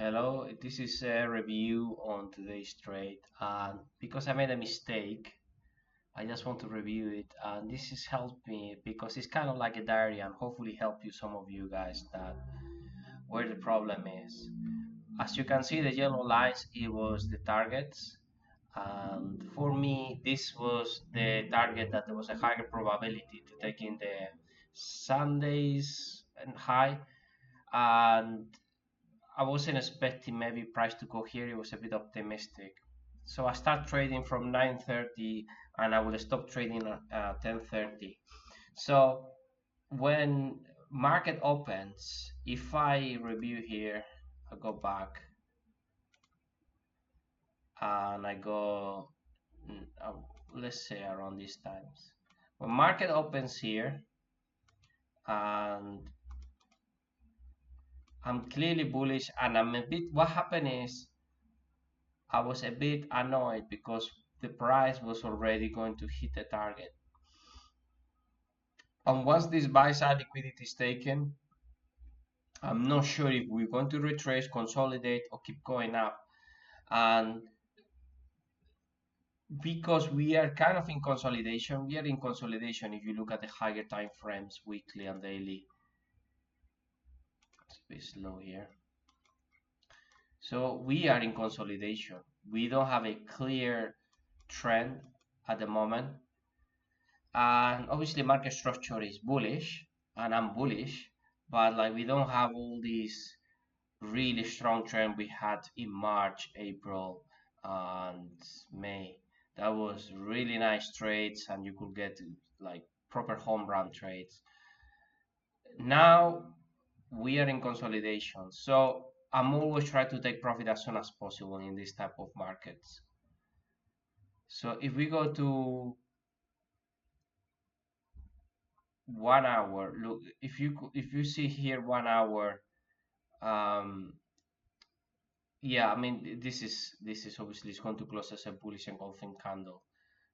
Hello, this is a review on today's trade, and because I made a mistake, I just want to review it. And this has helped me because it's kind of like a diary, and hopefully help you some of you guys that where the problem is. As you can see, the yellow lines, it was the targets, and for me, this was the target that there was a higher probability to take in the Sunday's and high, and I wasn't expecting maybe price to go here. It was a bit optimistic. So I start trading from 9:30 and I will stop trading at 10:30. So when market opens, if I review here, I go back and I go, let's say around these times. When market opens here and I'm clearly bullish and I'm a bit, what happened is I was a bit annoyed because the price was already going to hit the target. And once this buy side liquidity is taken, I'm not sure if we're going to retrace, consolidate, or keep going up. And because we are kind of in consolidation, we are in consolidation if you look at the higher time frames, weekly and daily. Let's be slow here. So we are in consolidation. We don't have a clear trend at the moment. And obviously market structure is bullish and I'm bullish, but like we don't have all these really strong trend we had in March, April, and May. That was really nice trades and you could get like proper home run trades. Now we are in consolidation, so I'm always trying to take profit as soon as possible in this type of markets. So if we go to 1 hour, look, if you see here 1 hour, yeah, I mean this is obviously it's going to close as a bullish engulfing candle,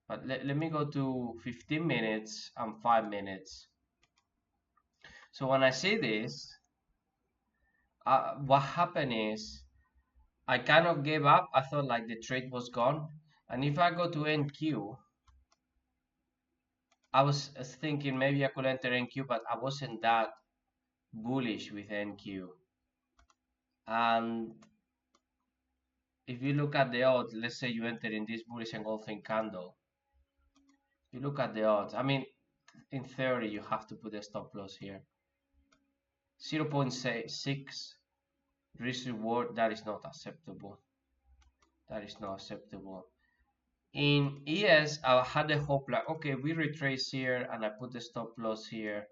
but let me go to 15 minutes and 5 minutes. So when I see this, what happened is I kind of gave up. I thought like the trade was gone, and if I go to NQ, I was thinking maybe I could enter NQ, but I wasn't that bullish with NQ. And if you look at the odds, let's say you enter in this bullish engulfing candle, you look at the odds. I mean, in theory, you have to put a stop loss here. 0.6 risk reward, that is not acceptable. That is not acceptable. In ES, I had the hope like, okay, we retrace here and I put the stop loss here.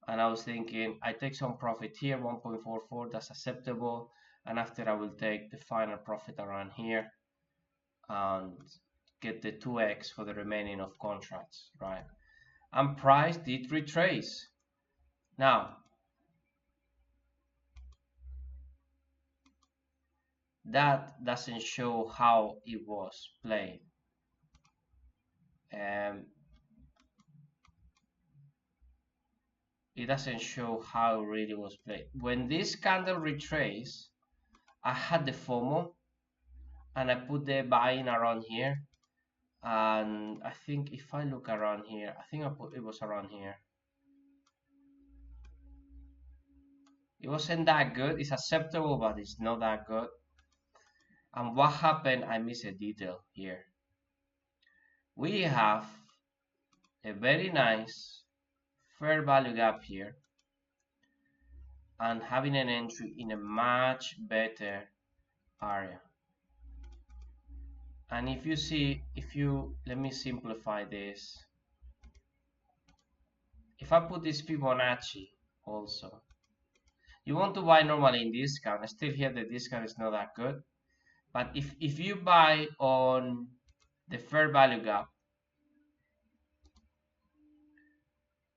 And I was thinking, I take some profit here, 1.44, that's acceptable. And after I will take the final profit around here and get the 2x for the remaining of contracts, right? And price did retrace. Now, that doesn't show how it was played. It doesn't show how it really was played. When this candle retraced, I had the FOMO and I put the buying around here. And I think if I look around here, I think it was around here. It wasn't that good. It's acceptable, but it's not that good. And what happened? I missed a detail here. We have a very nice fair value gap here and having an entry in a much better area. And if you see, let me simplify this. If I put this Fibonacci also, you want to buy normally in discount. Still here the discount is not that good. But if you buy on the fair value gap,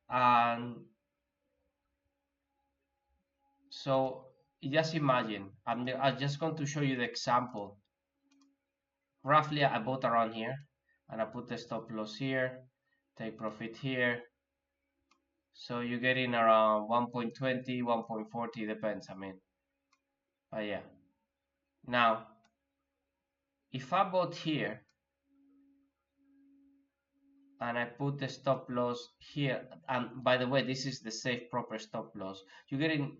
and so just imagine, I'm just going to show you the example. Roughly I bought around here and I put the stop loss here, take profit here. So you get in around 1.20, 1.40, depends, I mean. But yeah. Now, if I bought here and I put the stop loss here, and by the way, this is the safe proper stop loss, you're getting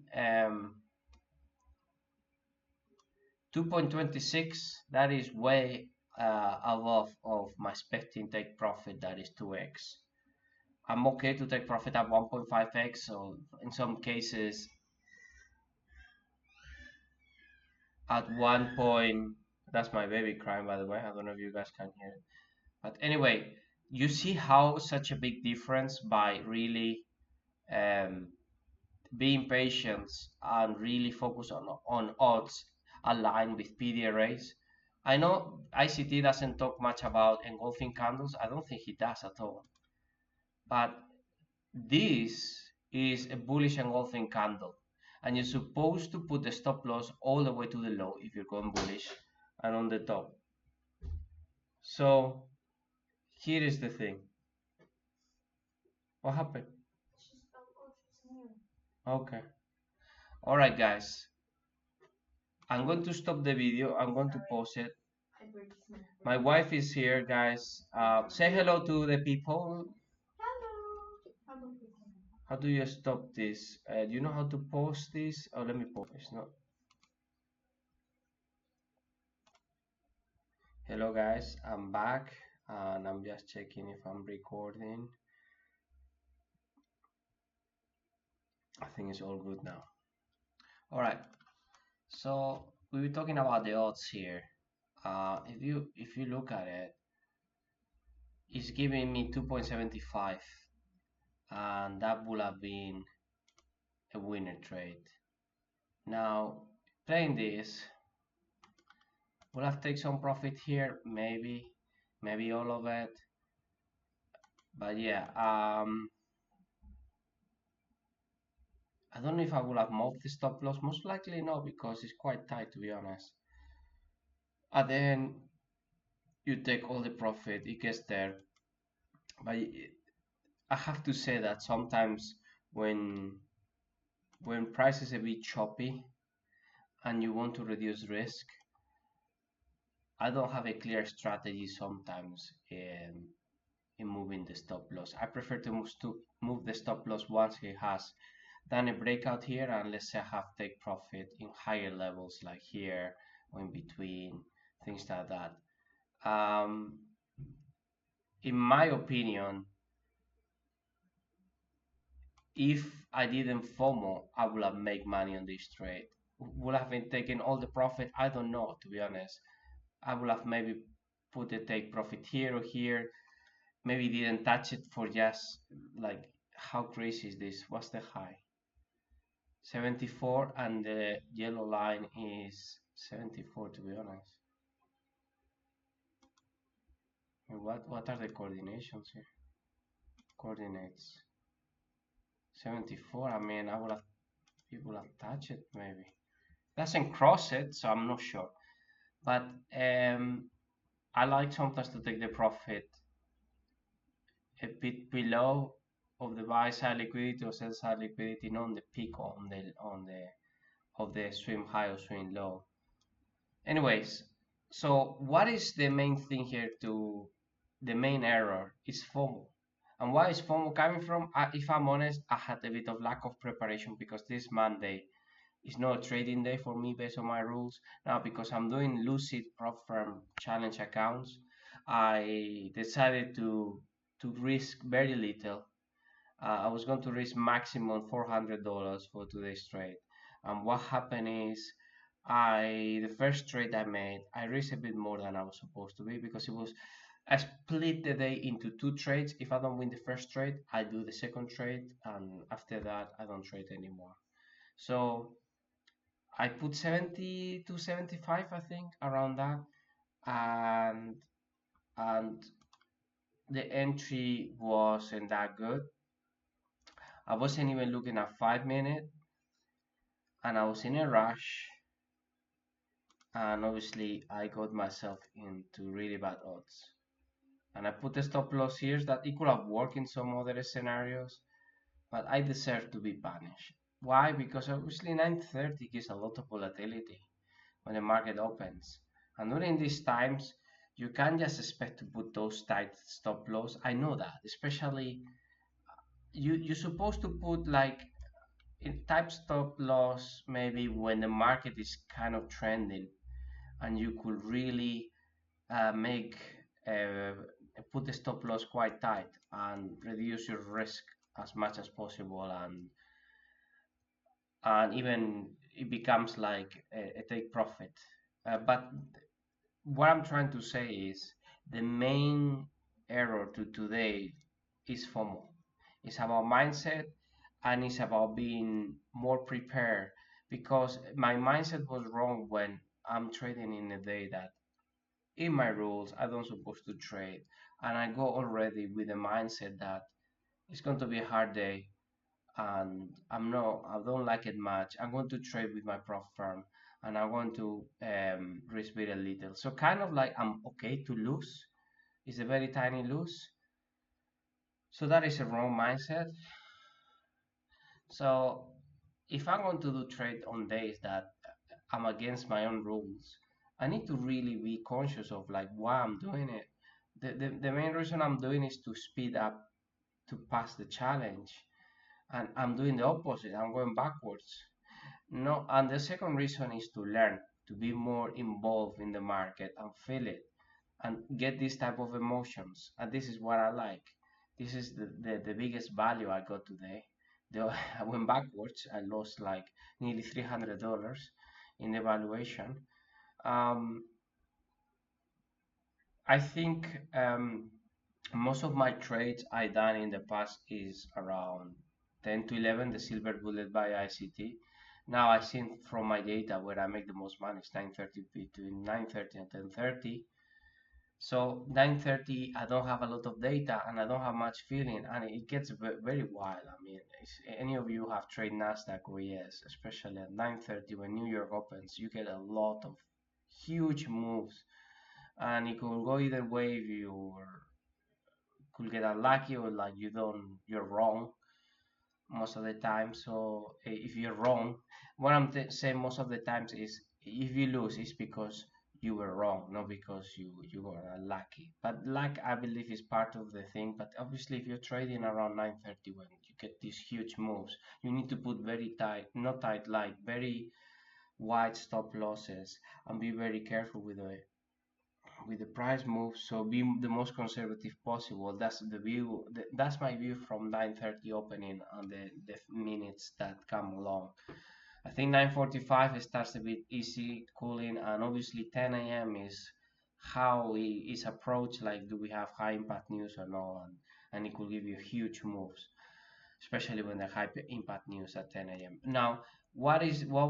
2.26. That is way above of my expecting take profit, that is 2x. I'm okay to take profit at 1.5x, so in some cases at 1 point, that's my baby crying, by the way. I don't know if you guys can hear it. But anyway, you see how such a big difference by really um, being patient and really focus on odds aligned with PDRAs. I know ICT doesn't talk much about engulfing candles. I don't think he does at all. But this is a bullish engulfing candle. And you're supposed to put the stop loss all the way to the low if you're going bullish and on the top. So here is the thing. What happened? Okay. All right, guys. I'm going to stop the video. I'm going to pause it. My wife is here, guys. Say hello to the people. How do you stop this? Do you know how to pause this? Oh, let me pause. It's not. Hello, guys. I'm back, and I'm just checking if I'm recording. I think it's all good now. All right. So we were talking about the odds here. If you look at it, it's giving me 2.75, and that would have been a winner trade. Now, playing this, will have take some profit here, maybe all of it. But yeah, I don't know if I would have moved the stop loss. Most likely no, because it's quite tight, to be honest. And then you take all the profit, it gets there. But I have to say that sometimes when price is a bit choppy and you want to reduce risk, I don't have a clear strategy sometimes in moving the stop loss. I prefer to move the stop loss once it has done a breakout here, and let's say I have take profit in higher levels like here or in between, things like that. In my opinion, if I didn't FOMO, I would have made money on this trade. Would have been taking all the profit? I don't know, to be honest. I would have maybe put the take profit here or here. Maybe didn't touch it for just like, how crazy is this? What's the high? 74, and the yellow line is 74, to be honest. And what are the coordinations here? Coordinates 74. I mean, I would have people have touched it maybe. Doesn't cross it, so I'm not sure. But I like sometimes to take the profit a bit below of the buy side liquidity or sell side liquidity, not on the peak on the of the swing high or swing low. Anyways, so what is the main thing here? The main error is FOMO. And why is FOMO coming from? If I'm honest, I had a bit of lack of preparation because this Monday is not a trading day for me based on my rules. Now, because I'm doing Lucid Prop Firm challenge accounts, I decided to risk very little. I was going to risk maximum $400 for today's trade. And what happened is, the first trade I made, I risked a bit more than I was supposed to be, because I split the day into two trades. If I don't win the first trade, I do the second trade, and after that, I don't trade anymore. So I put 70 to 75, I think, around that, and the entry wasn't that good. I wasn't even looking at 5 minutes, and I was in a rush, and obviously I got myself into really bad odds. And I put the stop loss here that it could have worked in some other scenarios, but I deserve to be punished. Why? Because obviously 930 gives a lot of volatility. when the market opens. And during these times, you can't just expect to put those tight stop loss. I know that, especially you're supposed to put like in type stop loss maybe when the market is kind of trending, and you could really make uh, put the stop loss quite tight and reduce your risk as much as possible, and even it becomes like a take profit. But what I'm trying to say is the main error to today is FOMO. It's about mindset, and it's about being more prepared, because my mindset was wrong when I'm trading in a day that in my rules I don't supposed to trade, and I go already with the mindset that it's going to be a hard day, and I don't like it much. I'm going to trade with my prop firm, and I'm going to risk very little. So kind of like I'm okay to lose. It's a very tiny lose. So that is a wrong mindset. So if I'm going to do trade on days that I'm against my own rules, I need to really be conscious of like why I'm doing it. The main reason I'm doing is to speed up to pass the challenge, and I'm doing the opposite. I'm going backwards. No, and the second reason is to learn, to be more involved in the market and feel it and get this type of emotions. And this is what I like. This is the biggest value I got today. I went backwards. I lost like nearly $300 in the valuation. Um, I think most of my trades I done in the past is around 10 to 11, the silver bullet by ICT. Now I seen from my data where I make the most money is 9:30, between 9:30 and 10:30. So 9:30 I don't have a lot of data and I don't have much feeling, and it gets very wild. I mean, if any of you have traded Nasdaq or ES, especially at 9:30 when New York opens, you get a lot of huge moves, and it could go either way. If you could get unlucky, or like you're wrong most of the time. So if you're wrong, what I'm saying most of the times is if you lose, it's because you were wrong, not because you were unlucky. But luck, I believe, is part of the thing. But obviously, if you're trading around 9:30 when you get these huge moves, you need to put very tight, not tight, like very wide stop losses, and be very careful with the price move. So be the most conservative possible. That's the view. That's my view from 9:30 opening and the minutes that come along. I think 9:45 starts a bit easy cooling, and obviously 10 a.m. is how is approached. Like, do we have high impact news or no? And it could give you huge moves, especially when the high impact news at 10 a.m. Now, what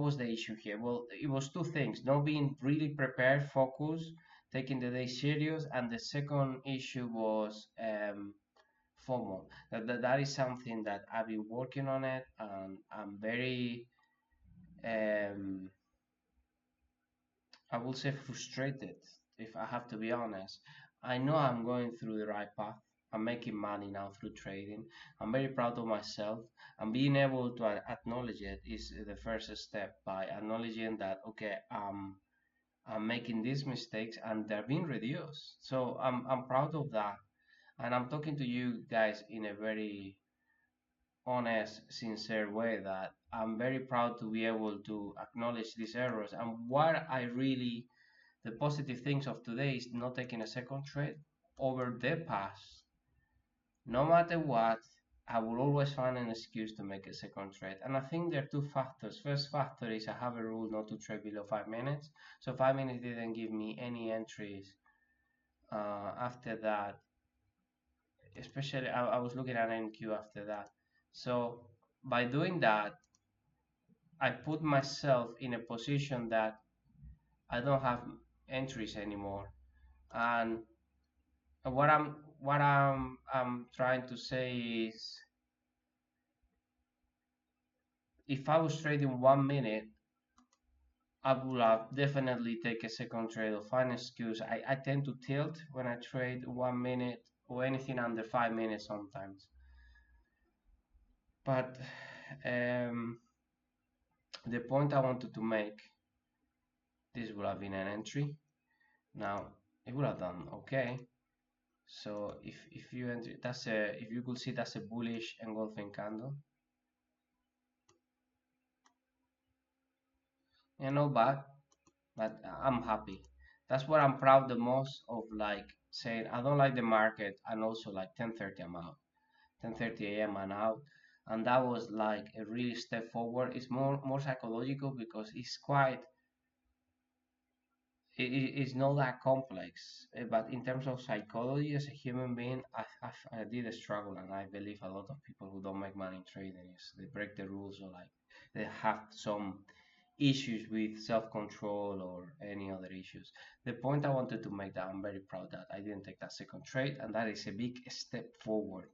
was the issue here? Well, it was two things: not being really prepared, focused, taking the day serious, and the second issue was FOMO. That is something that I've been working on it, and I'm very um, I will say frustrated, if I have to be honest. I know I'm going through the right path. I'm making money now through trading. I'm very proud of myself. And being able to acknowledge it is the first step, by acknowledging that, okay, I'm making these mistakes and they're being reduced. So I'm proud of that. And I'm talking to you guys in a very honest, sincere way, that I'm very proud to be able to acknowledge these errors. And what I really the positive things of today is not taking a second trade over the past. No matter what, I will always find an excuse to make a second trade. And I think there are two factors. First factor is I have a rule not to trade below 5 minutes. So 5 minutes didn't give me any entries after that. Especially, I was looking at NQ after that. So by doing that, I put myself in a position that I don't have entries anymore. And what I'm trying to say is, if I was trading 1 minute, I would have definitely take a second trade or find an excuse. I tend to tilt when I trade 1 minute or anything under 5 minutes sometimes. But um, the point I wanted to make this would have been an entry. Now it would have done okay. So if you enter, that's a, if you could see, that's a bullish engulfing candle. Yeah, not bad, but I'm happy. That's what I'm proud the most of, like saying I don't like the market, and also like 10:30 I'm out, 10:30 a.m. I'm out, and that was like a really step forward. It's more psychological because it's quite, it's not that complex. But in terms of psychology as a human being, I did struggle, and I believe a lot of people who don't make money trading is they break the rules, or like they have some issues with self-control or any other issues. The point I wanted to make, that I'm very proud that I didn't take that second trade, and that is a big step forward.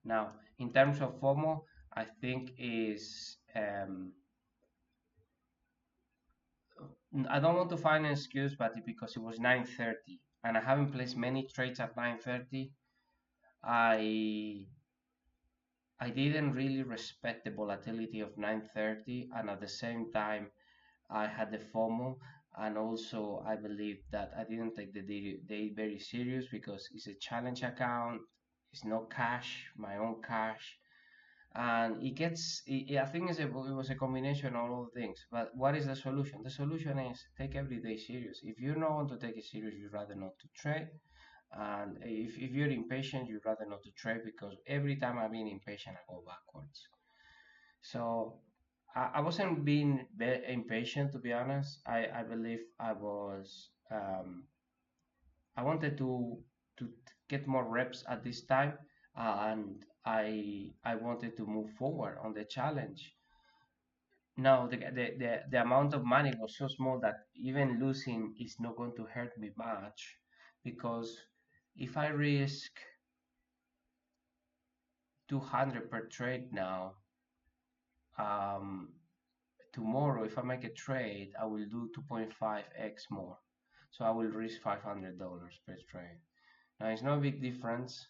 Now, in terms of FOMO, I think is I don't want to find an excuse, but because it was 9:30 and I haven't placed many trades at 9:30, I I didn't really respect the volatility of 9:30, and at the same time I had the FOMO, and also I believe that I didn't take the day very serious because it's a challenge account, it's no cash, my own cash, and it gets. I think it was a combination of all things. But what is the solution? The solution is take every day serious. If you don't want to take it serious, you'd rather not to trade. And if you're impatient, you'd rather not to trade, because every time I've been impatient, I go backwards. So I wasn't being very impatient, to be honest. I believe I wanted to get more reps at this time, and I wanted to move forward on the challenge. Now the amount of money was so small that even losing is not going to hurt me much, because if I risk 200 per trade now, um, tomorrow if I make a trade, I will do 2.5x more. So I will risk $500 per trade. Now it's no big difference.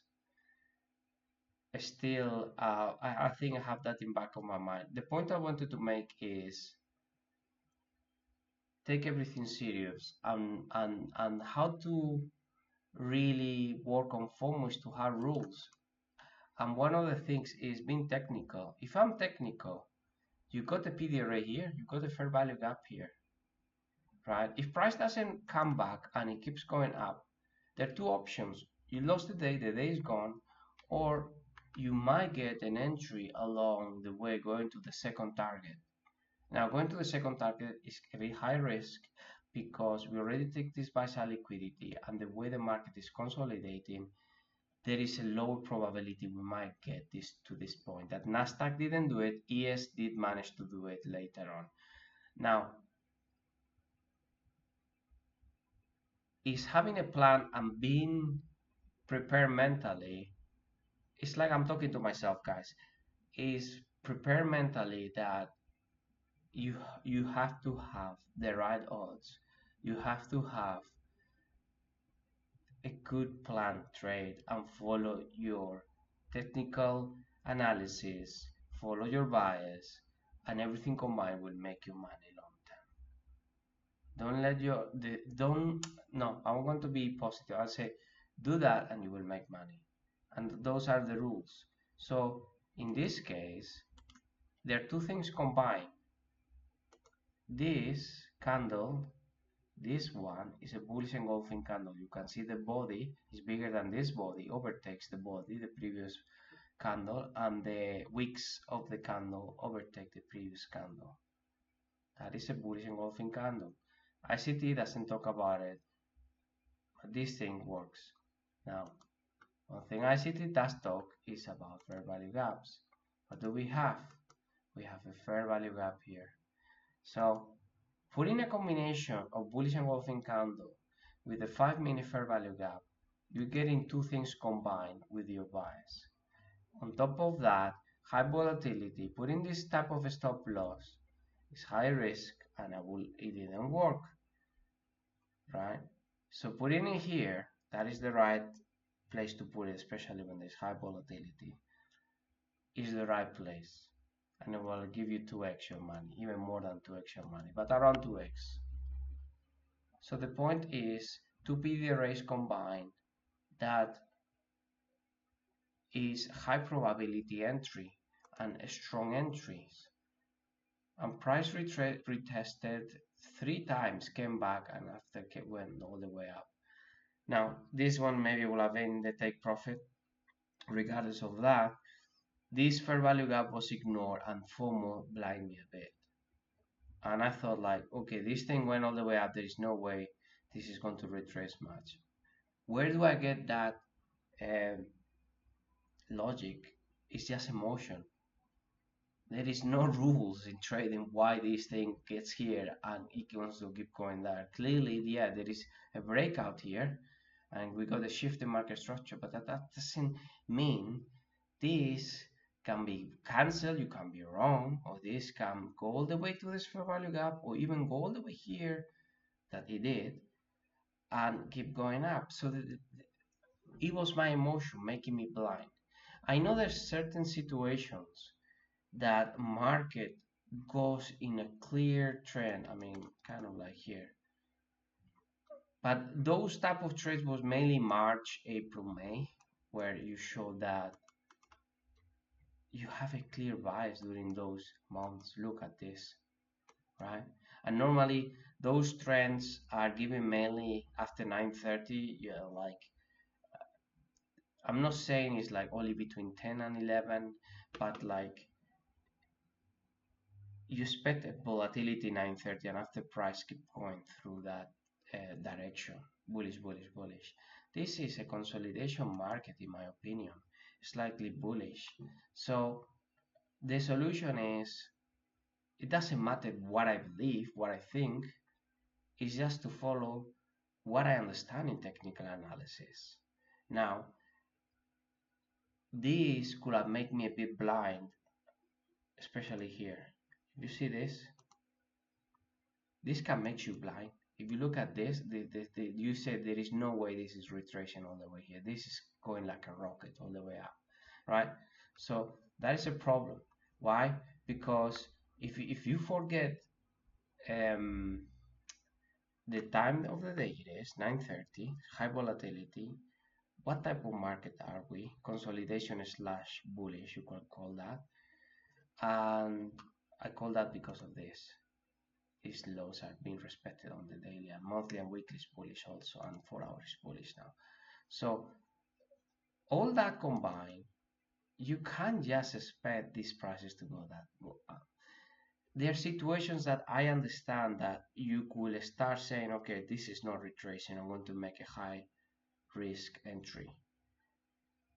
Still, I think I have that in back of my mind. The point I wanted to make is take everything serious, and how to really work on formulas to have rules. And one of the things is being technical. If I'm technical, you got the PD right here, you got the fair value gap here, right? If price doesn't come back and it keeps going up, there are two options. You lost the day is gone, or you might get an entry along the way going to the second target. Now, going to the second target is a bit high risk, because we already take this buy side liquidity, and the way the market is consolidating, there is a lower probability we might get this to this point. That Nasdaq didn't do it, ES did manage to do it later on. Now, is having a plan and being prepared mentally, it's like I'm talking to myself, guys, is prepare mentally that you you have to have the right odds, you have to have a good plan trade, and follow your technical analysis, follow your bias, and everything combined will make you money long term. Don't let your don't no, I'm going to be positive. I'll say do that and you will make money. And those are the rules. So in this case, there are two things combined. This candle, this one is a bullish engulfing candle. You can see the body is bigger than this body, overtakes the body, the previous candle, and the wicks of the candle overtake the previous candle. That is a bullish engulfing candle. ICT doesn't talk about it, but this thing works. Now, one thing ICT does talk is about fair value gaps. What do we have? We have a fair value gap here. So, putting a combination of bullish engulfing candle with a 5-minute fair value gap, you're getting two things combined with your bias. On top of that, high volatility, putting this type of stop loss is high risk, and it didn't work, right? So putting it here, that is the right place to put it, especially when there's high volatility, is the right place. And it will give you 2x your money, even more than 2x your money, but around 2x. So the point is two PD arrays combined that is high probability entry and strong entries. And price retested 3 times, came back, and after went all the way up. Now, this one maybe will have in the take profit. Regardless of that, this fair value gap was ignored and FOMO blind me a bit. And I thought like, okay, this thing went all the way up. There is no way this is going to retrace much. Where do I get that logic? It's just emotion. There is no rules in trading why this thing gets here and it wants to keep going there. Clearly, yeah, there is a breakout here and we got a shift in market structure, but that doesn't mean this can be cancelled, you can be wrong, or this can go all the way to this fair value gap, or even go all the way here that it did and keep going up. So it was my emotion making me blind. I know there's certain situations that market goes in a clear trend. I mean, kind of like here. But those type of trades was mainly March, April, May, where you show that you have a clear bias during those months. Look at this, right? And normally those trends are given mainly after 9:30. Yeah, like I'm not saying it's like only between 10 and 11, but like you expect a volatility 9:30 and after price keep going through that direction, bullish, bullish, bullish. This is a consolidation market in my opinion, slightly bullish. So the solution is, it doesn't matter what I believe, what I think, it's just to follow what I understand in technical analysis. Now, this could have made me a bit blind, especially here. If you see this can make you blind. If you look at this, you said there is no way this is retracing all the way here. This is going like a rocket all the way up, right? So that is a problem. Why? Because if you forget the time of the day, it is 9:30, high volatility. What type of market are we? Consolidation slash bullish, you could call that. And I call that because of this. These lows are being respected on the daily and monthly and weekly is bullish also, and 4 hours is bullish now. So all that combined, you can't just expect these prices to go that up. There are situations that I understand that you could start saying, okay, this is not retracing, I'm going to make a high risk entry.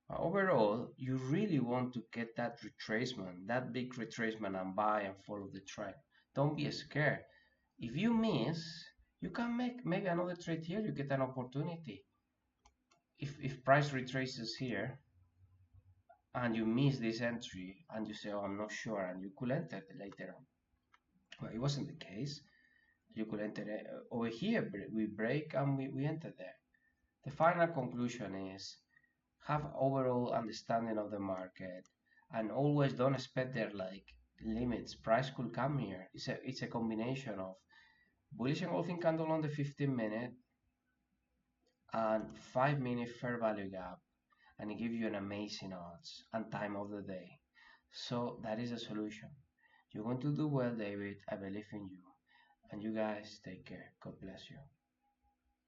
But overall, you really want to get that retracement, that big retracement, and buy and follow the trend. Don't be scared. If you miss, you can make maybe another trade here, you get an opportunity. If price retraces here and you miss this entry and you say, oh, I'm not sure, and you could enter it later on. Well, it wasn't the case. You could enter it over here, we break and we enter there. The final conclusion is have overall understanding of the market and always don't expect their like limits. Price could come here. It's a combination of bullish engulfing candle on the 15-minute and 5-minute fair value gap, and it gives you an amazing odds and time of the day. So that is a solution. You're going to do well, David. I believe in you. And you guys take care. God bless.